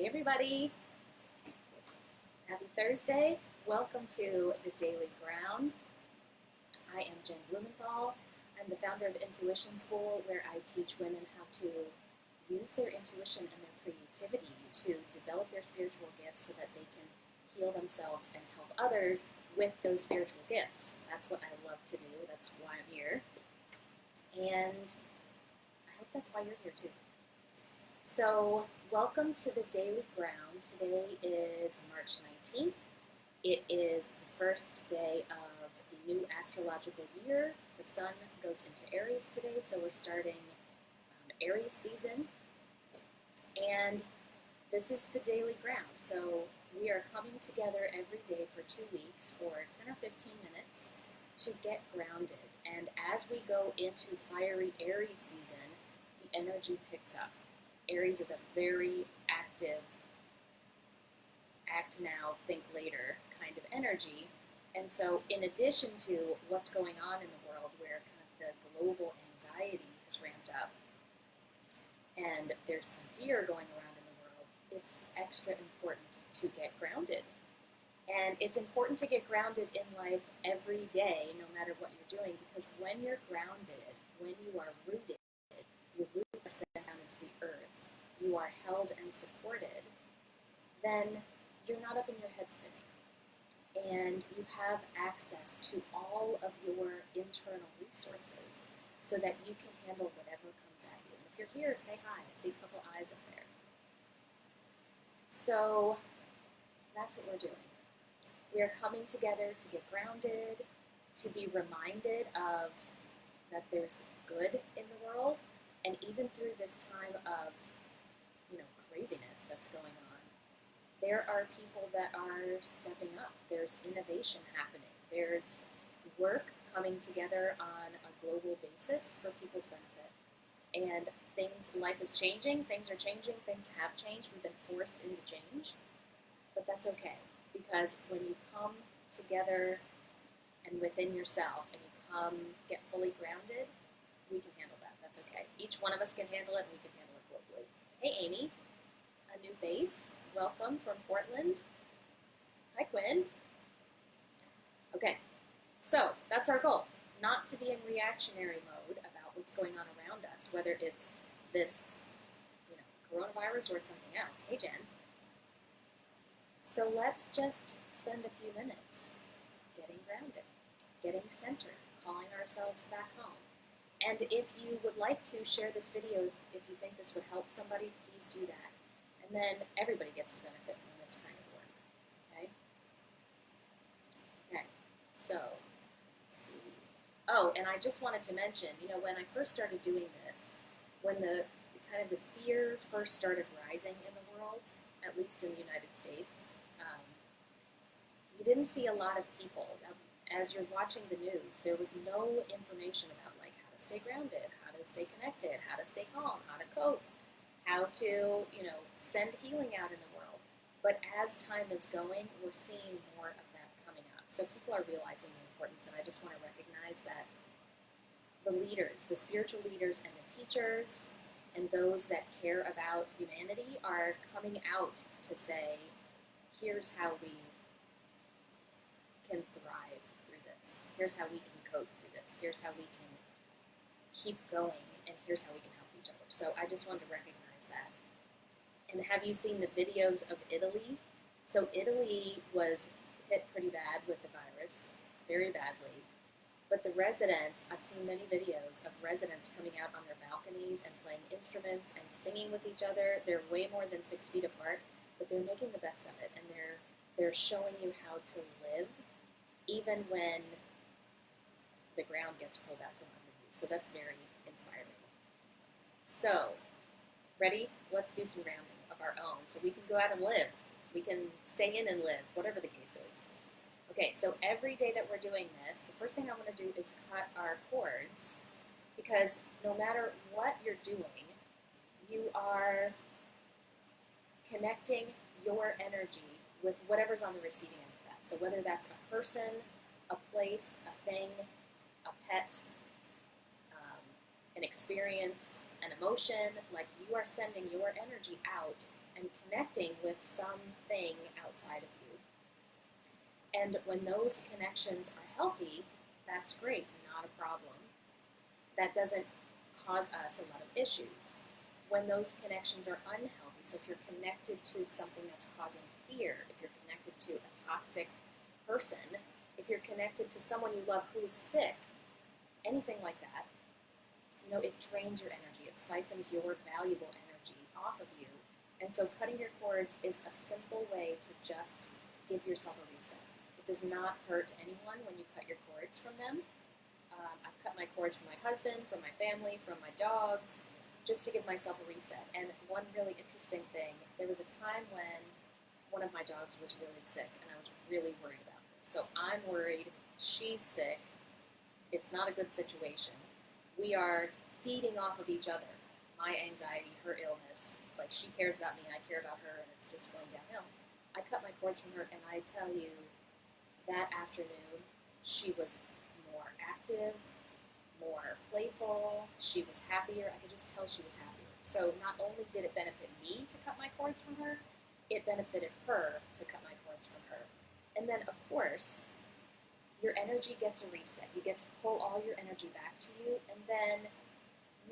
Hey everybody, happy Thursday. Welcome to the Daily Ground. I am Jen Blumenthal. I'm the founder of Intuition School, where I teach women how to use their intuition and their creativity to develop their spiritual gifts so that they can heal themselves and help others with those spiritual gifts. That's what I love to do. That's why I'm here. And I hope that's why you're here too. So, welcome to the Daily Ground. Today is March 19th. It is the first day of the new astrological year. The sun goes into Aries today, so we're starting Aries season. And this is the Daily Ground. So, we are coming together every day for 2 weeks for 10 or 15 minutes to get grounded. And as we go into fiery Aries season, the energy picks up. Aries is a very active, act now, think later kind of energy. And so in addition to what's going on in the world where kind of the global anxiety is ramped up and there's some fear going around in the world, it's extra important to get grounded. And it's important to get grounded in life every day, no matter what you're doing, because when you're grounded, when you are rooted, your roots are set down into the earth, you are held and supported, then you're not up in your head spinning. And you have access to all of your internal resources so that you can handle whatever comes at you. And if you're here, say hi. I see a couple eyes up there. So that's what we're doing. We are coming together to get grounded, to be reminded of that there's good in the world, and even through this time of craziness that's going on, there are people that are stepping up. There's innovation happening. There's work coming together on a global basis for people's benefit. And life is changing, things are changing, things have changed. We've been forced into change, but that's okay, because when you come together and within yourself and you get fully grounded, we can handle that. That's okay. Each one of us can handle it, and we can handle it globally. Hey, Amy. A new face. Welcome from Portland. Hi, Quinn. Okay, so that's our goal. Not to be in reactionary mode about what's going on around us, whether it's this, coronavirus or it's something else. Hey, Jen. So let's just spend a few minutes getting grounded, getting centered, calling ourselves back home. And if you would like to share this video, if you think this would help somebody, please do that. And then everybody gets to benefit from this kind of work, okay? Okay, so, let's see. Oh, and I just wanted to mention, when I first started doing this, when the fear first started rising in the world, at least in the United States, you didn't see a lot of people. As you're watching the news, there was no information about how to stay grounded, how to stay connected, how to stay calm, how to cope, how to, send healing out in the world. But as time is going, we're seeing more of that coming up. So people are realizing the importance, and I just want to recognize that the leaders, the spiritual leaders and the teachers, and those that care about humanity are coming out to say, here's how we can thrive through this. Here's how we can cope through this. Here's how we can keep going, and here's how we can help each other. So I just wanted to recognize that. And have you seen the videos of Italy? So Italy was hit pretty bad with the virus, very badly. But the residents, I've seen many videos of residents coming out on their balconies and playing instruments and singing with each other. They're way more than 6 feet apart, but they're making the best of it, and they're showing you how to live even when the ground gets pulled out from under you. So that's very inspiring. So, ready? Let's do some grounding of our own so we can go out and live. We can stay in and live, whatever the case is. Okay, so every day that we're doing this, the first thing I want to do is cut our cords, because no matter what you're doing, you are connecting your energy with whatever's on the receiving end of that. So whether that's a person, a place, a thing, a pet, an experience, an emotion, like you are sending your energy out, and and connecting with something outside of you. And when those connections are healthy, that's great, not a problem. That doesn't cause us a lot of issues. When those connections are unhealthy, so if you're connected to something that's causing fear, if you're connected to a toxic person, if you're connected to someone you love who's sick, anything like that, it drains your energy. It siphons your valuable energy off of you. And so cutting your cords is a simple way to just give yourself a reset. It does not hurt anyone when you cut your cords from them. I've cut my cords from my husband, from my family, from my dogs, just to give myself a reset. And one really interesting thing, there was a time when one of my dogs was really sick, and I was really worried about her. So I'm worried, she's sick, it's not a good situation. We are feeding off of each other. My anxiety, her illness, like she cares about me, I care about her, and it's just going downhill. I cut my cords from her, and I tell you, that afternoon, she was more active, more playful, she was happier. I could just tell she was happier. So not only did it benefit me to cut my cords from her, it benefited her to cut my cords from her. And then, of course, your energy gets a reset. You get to pull all your energy back to you, and then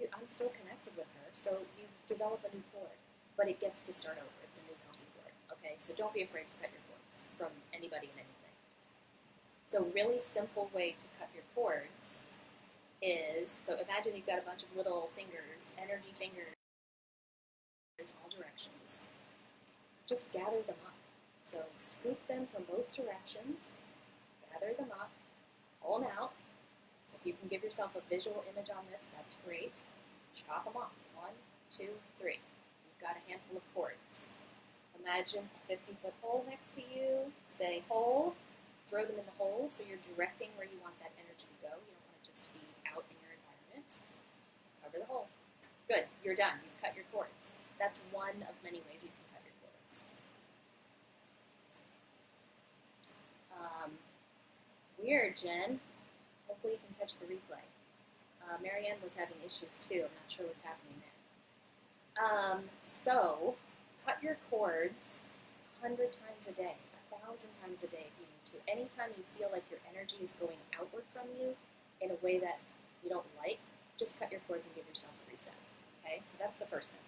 I'm still connected with her, so you develop a new cord. But it gets to start over. It's a new healthy cord. Okay, so don't be afraid to cut your cords from anybody and anything. So really simple way to cut your cords is, so imagine you've got a bunch of little fingers, energy fingers, in all directions. Just gather them up. So scoop them from both directions, gather them up, pull them out. So if you can give yourself a visual image on this, that's great. Chop them off. 1, 2, 3. You've got a handful of cords. Imagine a 50-foot hole next to you. Say hole. Throw them in the hole so you're directing where you want that energy to go. You don't want it just to be out in your environment. Cover the hole. Good. You're done. You've cut your cords. That's one of many ways you can cut your cords. Weird, Jen. Hopefully you can catch the replay. Marianne was having issues too. I'm not sure what's happening there. So, cut your cords 100 times a day, 1,000 times a day if you need to. Anytime you feel like your energy is going outward from you in a way that you don't like, just cut your cords and give yourself a reset. Okay, so that's the first thing.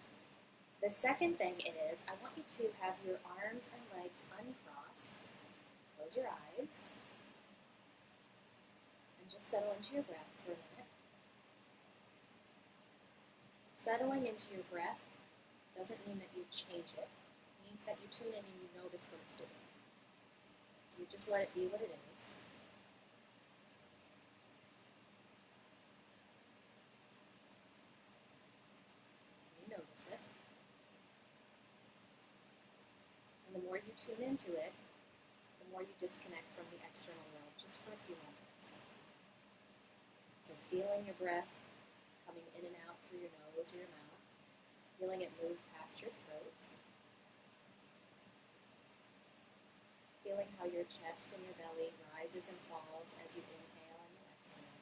The second thing is, I want you to have your arms and legs uncrossed. Close your eyes. And just settle into your breath for a minute. Settling into your breath doesn't mean that you change it. It means that you tune in and you notice what it's doing. So you just let it be what it is. You notice it. And the more you tune into it, the more you disconnect from the external world, just for a few moments. So feeling your breath coming in and out through your nose or your mouth, feeling it move past your throat, feeling how your chest and your belly rises and falls as you inhale and you exhale.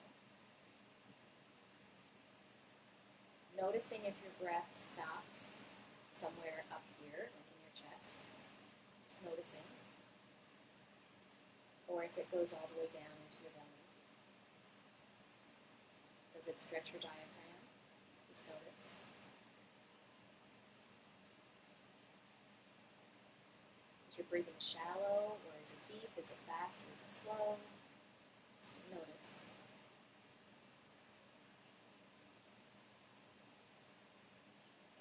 Noticing if your breath stops somewhere up here, like in your chest, just noticing, or if it goes all the way down into your belly. Does it stretch your diaphragm? Just notice. Is your breathing shallow, or is it deep? Is it fast, or is it slow? Just notice.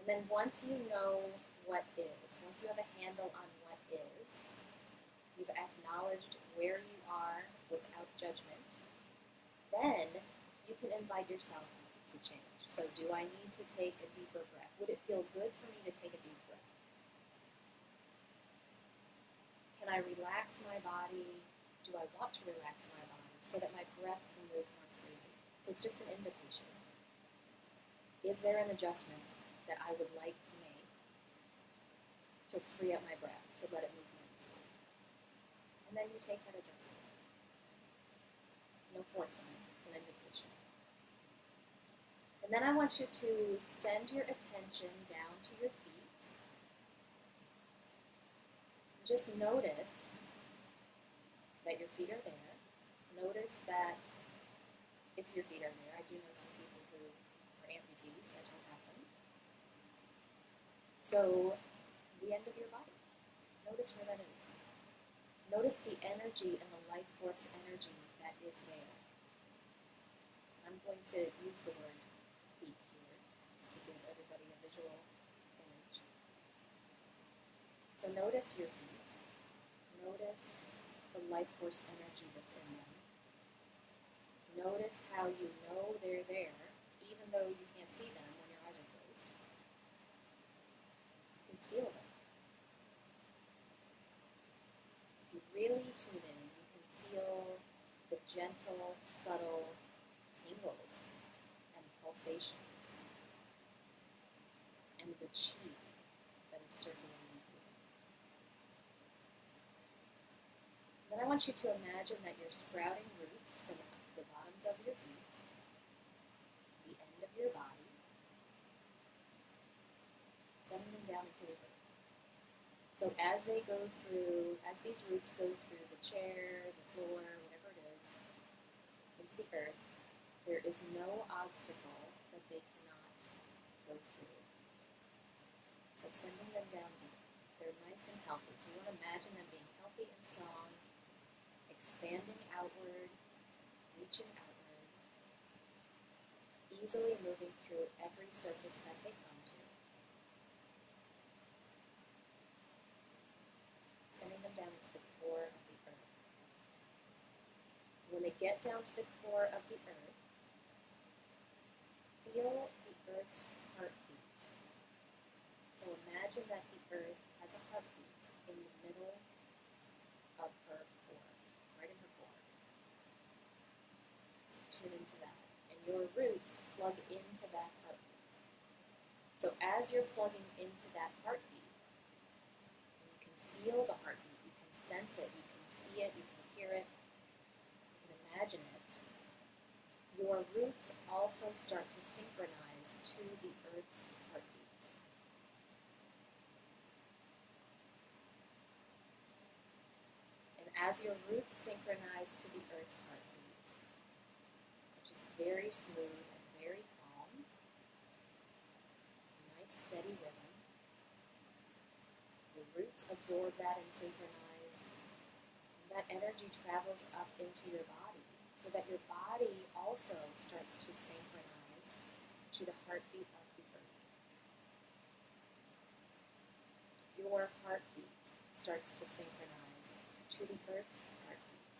And then once you know what is, once you have a handle on what is, you've acknowledged where you are without judgment, then you can invite yourself to change. So do I need to take a deeper breath? Would it feel good for me to take a deep breath? Can I relax my body? Do I want to relax my body so that my breath can move more freely? So it's just an invitation. Is there an adjustment that I would like to make to free up my breath, to let it move more easily? And then you take that adjustment. No forcing it. It's an invitation. And then I want you to send your attention down to your feet. just notice that your feet are there. Notice that if your feet are there, I do know some people who are amputees that don't have them. So the end of your body, notice where that is. Notice the energy and the life force energy that is there. I'm going to use the word feet here, just to give everybody a visual image. So notice your feet. Notice the life force energy that's in them. Notice how you know they're there, even though you can't see them when your eyes are closed. You can feel them. If you really tune in, you can feel the gentle, subtle tingles and pulsations and the chi that is circulating through them. Then I want you to imagine that you're sprouting roots from the bottoms of your feet, the end of your body, sending them down into the earth. So as these roots go through the chair, the floor, whatever it is, into the earth, there is no obstacle that they cannot go through. So sending them down deep. They're nice and healthy. So you want to imagine them being healthy and strong, expanding outward, reaching outward, easily moving through every surface that they come to. Sending them down into the core of the earth. When they get down to the core of the earth, feel the earth's heartbeat. So imagine that the earth has a heartbeat in the middle of her core, right in her core. Tune into that. And your roots plug into that heartbeat. So as you're plugging into that heartbeat, you can feel the heartbeat, you can sense it, you can see it, you can hear it, you can imagine it. Your roots also start to synchronize to the earth's heartbeat. And as your roots synchronize to the earth's heartbeat, which is very smooth and very calm, a nice steady rhythm, your roots absorb that and synchronize, and that energy travels up into your body, so that your body also starts to synchronize to the heartbeat of the earth. Your heartbeat starts to synchronize to the earth's heartbeat.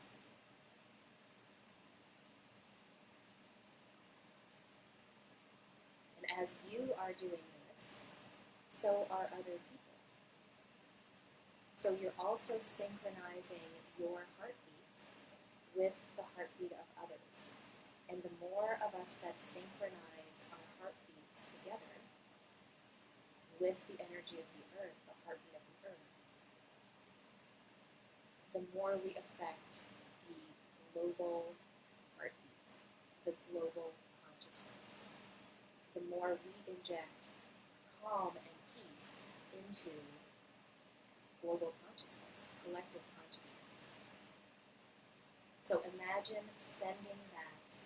And as you are doing this, so are other people. So you're also synchronizing your heartbeat with the heartbeat of others. And the more of us that synchronize our heartbeats together with the energy of the earth, the heartbeat of the earth, the more we affect the global heartbeat, the global consciousness. The more we inject calm and peace into global consciousness, collective consciousness. So imagine sending that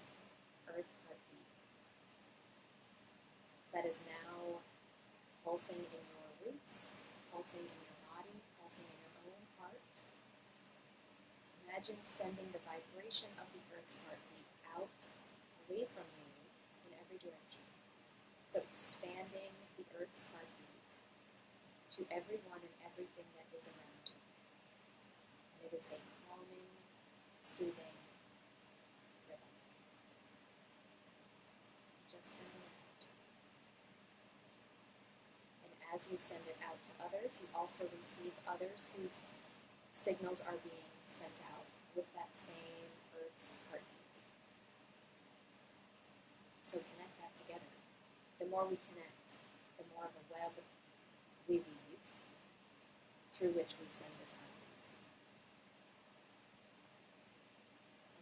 earth heartbeat that is now pulsing in your roots, pulsing in your body, pulsing in your own heart. Imagine sending the vibration of the earth's heartbeat out, away from you, in every direction. So expanding the earth's heartbeat to everyone and everything that is around you. And it is a calming, soothing rhythm. Just send it out. And as you send it out to others, you also receive others whose signals are being sent out with that same earth's heartbeat. So connect that together. The more we connect, the more of a web we weave through which we send this heartbeat.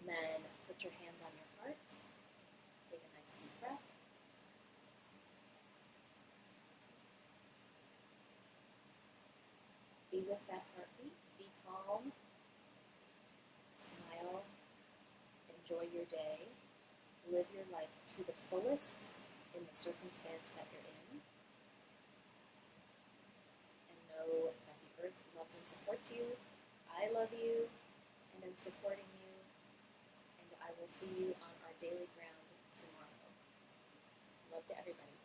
And then put your hands on your heart. Take a nice deep breath. Be with that heartbeat. Be calm, smile, enjoy your day, live your life to the fullest in the circumstance that you're in, and know that the earth loves and supports you. I love you, and I'm supporting you, and I will see you on our daily ground tomorrow. Love to everybody.